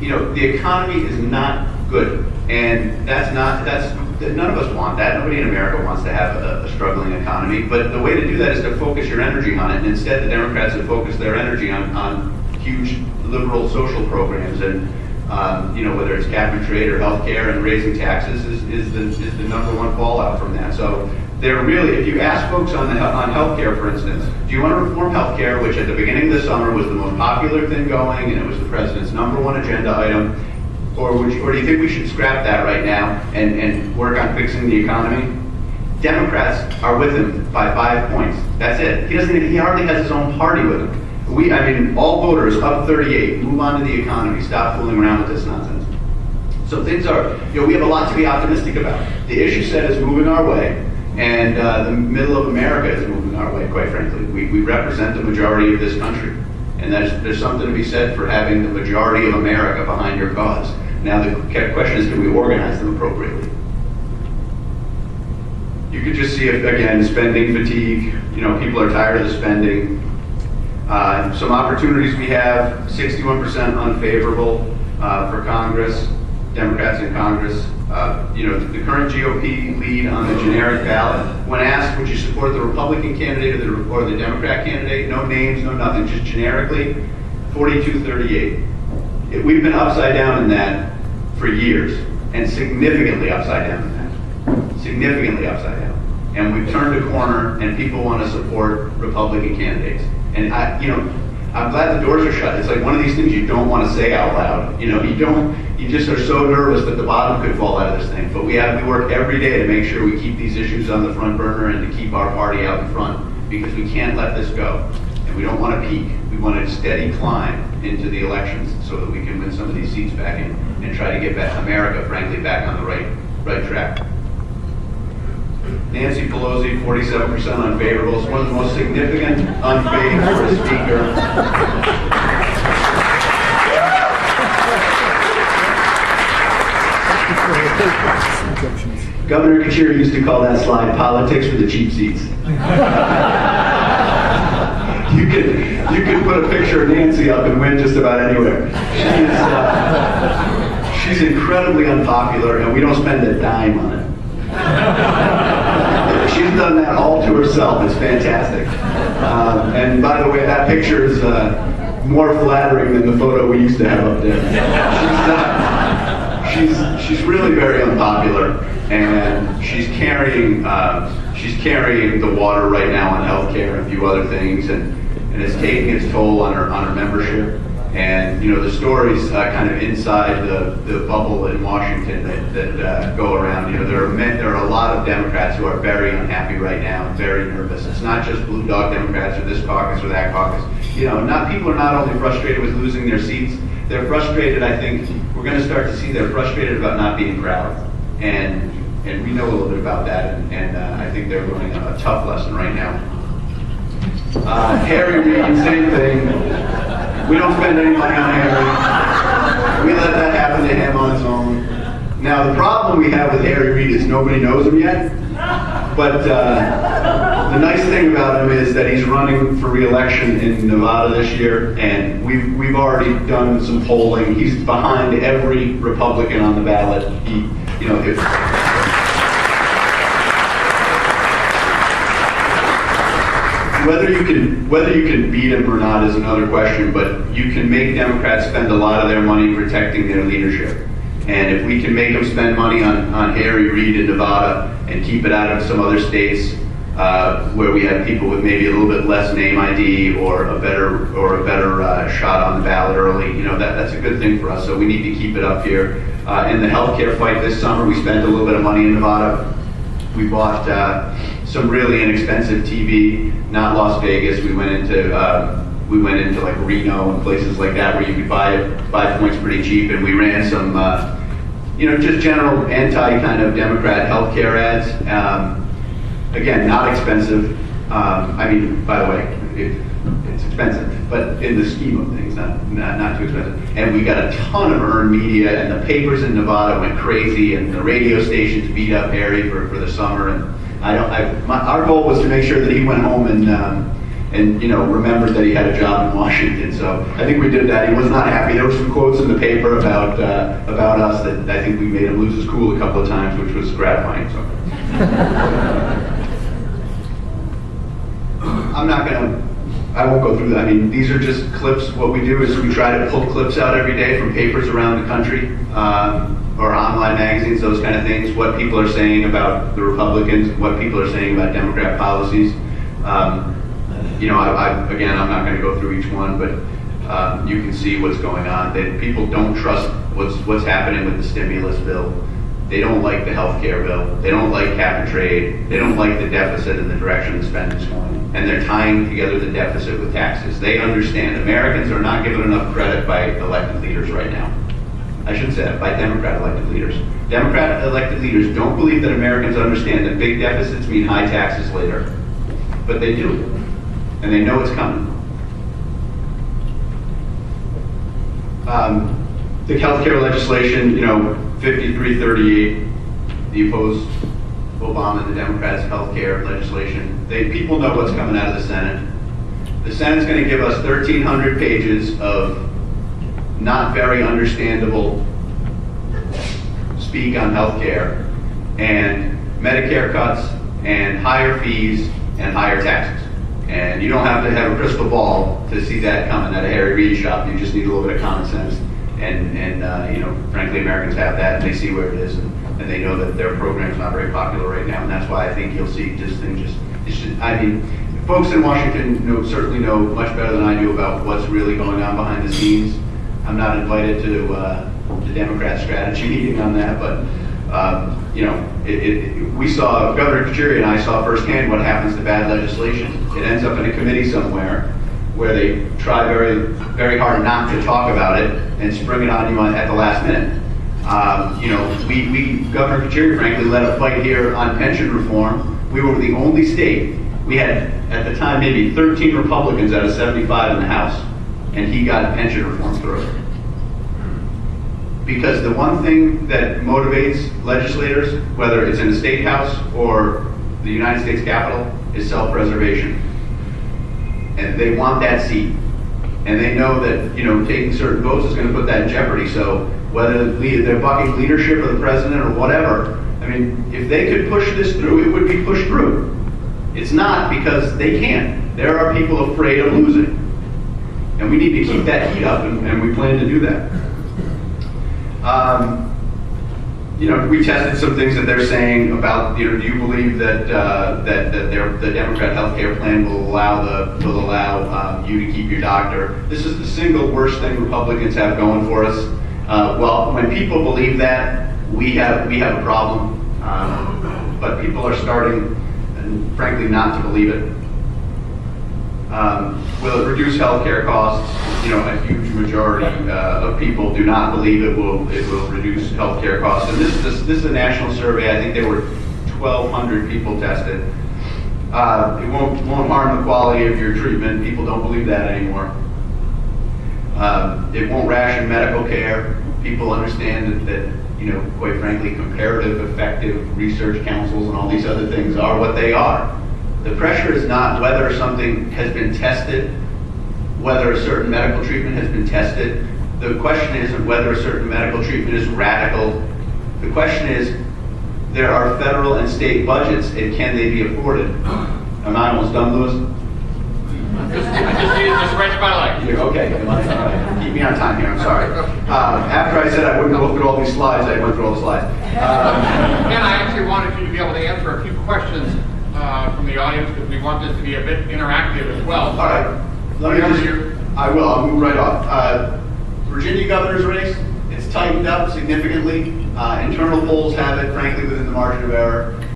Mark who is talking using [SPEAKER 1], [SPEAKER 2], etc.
[SPEAKER 1] the economy is not good, and none of us want that. Nobody in America wants to have a struggling economy, but the way to do that is to focus your energy on it, and instead the Democrats have focused their energy on huge liberal social programs, and whether it's cap and trade or health care, and raising taxes is the number one fallout from that. So they're really, if you ask folks on health care, for instance, do you want to reform health care, which at the beginning of the summer was the most popular thing going, and it was the president's number one agenda item, or do you think we should scrap that right now and work on fixing the economy? Democrats are with him by 5 points. That's it. He hardly has his own party with him. All voters up 38, move on to the economy, stop fooling around with this nonsense. So things are, we have a lot to be optimistic about. The issue set is moving our way, and the middle of America is moving our way, quite frankly. We represent the majority of this country, and there's something to be said for having the majority of America behind your cause. Now the question is, can we organize them appropriately? You could just see, again, spending fatigue. People are tired of the spending. Some opportunities we have: 61% unfavorable for Congress, Democrats in Congress. The current GOP lead on the generic ballot. When asked, would you support the Republican candidate or the Democrat candidate? No names, no nothing, just generically, 42-38. We've been upside down in that for years, and significantly upside down in that. Significantly upside down. And we've turned a corner, and people want to support Republican candidates. And I'm glad the doors are shut. It's like one of these things you don't want to say out loud. You just are so nervous that the bottom could fall out of this thing. But we work every day to make sure we keep these issues on the front burner and to keep our party out in front, because we can't let this go. And we don't want to peak. We want a steady climb into the elections so that we can win some of these seats back and try to get America, frankly, back on the right track. Nancy Pelosi, 47% unfavorable. It's one of the most significant unfavors for a speaker. Governor Kuchera used to call that slide "politics for the cheap seats." You could put a picture of Nancy up and win just about anywhere. She's incredibly unpopular, and we don't spend a dime on it. She's done that all to herself. It's fantastic. And by the way, that picture is more flattering than the photo we used to have up there. She's really very unpopular, and she's carrying the water right now on healthcare and a few other things, and it's taking its toll on her membership. And the stories kind of inside the bubble in Washington that go around. There are a lot of Democrats who are very unhappy right now and very nervous. It's not just blue dog Democrats or this caucus or that caucus. People are not only frustrated with losing their seats. They're frustrated. I think we're going to start to see they're frustrated about not being crowded, and we know a little bit about that. And I think they're learning a tough lesson right now. Harry Reid, same thing. We don't spend any money on Harry. We let that happen to him on his own. Now, the problem we have with Harry Reid is nobody knows him yet. But the nice thing about him is that he's running for re-election in Nevada this year, and we've already done some polling. He's behind every Republican on the ballot. Whether you can beat him or not is another question, but you can make Democrats spend a lot of their money protecting their leadership. And if we can make them spend money on Harry Reid in Nevada and keep it out of some other states where we have people with maybe a little bit less name ID or a better shot on the ballot early, that's a good thing for us. So we need to keep it up here. In the healthcare fight this summer, we spent a little bit of money in Nevada. We bought some really inexpensive TV, not Las Vegas. We went into like Reno and places like that where you could buy 5 points pretty cheap, and we ran some, just general anti kind of Democrat healthcare ads. Again, not expensive. By the way, it's expensive, but in the scheme of things, not too expensive. And we got a ton of earned media, and the papers in Nevada went crazy, and the radio stations beat up Harry for the summer. And our goal was to make sure that he went home and and remembered that he had a job in Washington. So I think we did that. He was not happy. There were some quotes in the paper about us that I think we made him lose his cool a couple of times, which was gratifying. So I won't go through that. I mean, these are just clips. What we do is we try to pull clips out every day from papers around the country, or online magazines, those kind of things, what people are saying about the Republicans, what people are saying about Democrat policies. Again, I'm not going to go through each one, but you can see what's going on. People don't trust what's happening with the stimulus bill. They don't like the health care bill. They don't like cap and trade. They don't like the deficit and the direction the spending's going. And they're tying together the deficit with taxes. They understand Americans are not given enough credit by elected leaders right now. I shouldn't say that, by Democrat elected leaders. Democrat elected leaders don't believe that Americans understand that big deficits mean high taxes later. But they do. And they know it's coming. The healthcare legislation, 5338, the opposed Obama and the Democrats' healthcare legislation. People know what's coming out of the Senate. The Senate's going to give us 1,300 pages of not very understandable speak on healthcare and Medicare cuts and higher fees and higher taxes. And you don't have to have a crystal ball to see that coming at a Harry Reid shop. You just need a little bit of common sense. And frankly, Americans have that, and they see where it is, and they know that their program's not very popular right now, and that's why I think you'll see folks in Washington certainly know much better than I do about what's really going on behind the scenes. I'm not invited to the Democrat strategy meeting on that, but we saw, Governor Kucheri and I saw firsthand what happens to bad legislation. It ends up in a committee somewhere where they try very, very hard not to talk about it and spring it on you at the last minute. Governor Kucheri, frankly, led a fight here on pension reform. We were the only state. We had, at the time, maybe 13 Republicans out of 75 in the House, and he got pension reform through. Because the one thing that motivates legislators, whether it's in the state house or the United States Capitol, is self-preservation. And they want that seat. And they know that, taking certain votes is going to put that in jeopardy. So whether they're bucking leadership of the president or whatever, I mean, if they could push this through, it would be pushed through. It's not because they can't. There are people afraid of losing. And we need to keep that heat up, and we plan to do that. We tested some things that they're saying about, do you believe that the Democrat health care plan will allow you to keep your doctor? This is the single worst thing Republicans have going for us. Well, when people believe that, we have a problem. But people are starting, and frankly, not to believe it. Will it reduce healthcare costs? A huge majority of people do not believe it will reduce healthcare costs. And this is a national survey. I think there were 1,200 people tested. It won't harm the quality of your treatment. People don't believe that anymore. It won't ration medical care. People understand that quite frankly, comparative effective research councils and all these other things are what they are. The pressure is not whether something has been tested, whether a certain medical treatment has been tested. The question isn't whether a certain medical treatment is radical. The question is, there are federal and state budgets, and can they be afforded? Am I almost done, Louis?
[SPEAKER 2] Just right to my leg.
[SPEAKER 1] Okay, keep me on time here, I'm sorry. After I said I wouldn't go through all these slides, I went through all the slides.
[SPEAKER 2] And I actually wanted you to be able to answer a few questions from the audience, because we want this to be a bit interactive as well.
[SPEAKER 1] All right. I'll move right off. Virginia governor's race, it's tightened up significantly. Internal polls have it, frankly, within the margin of error.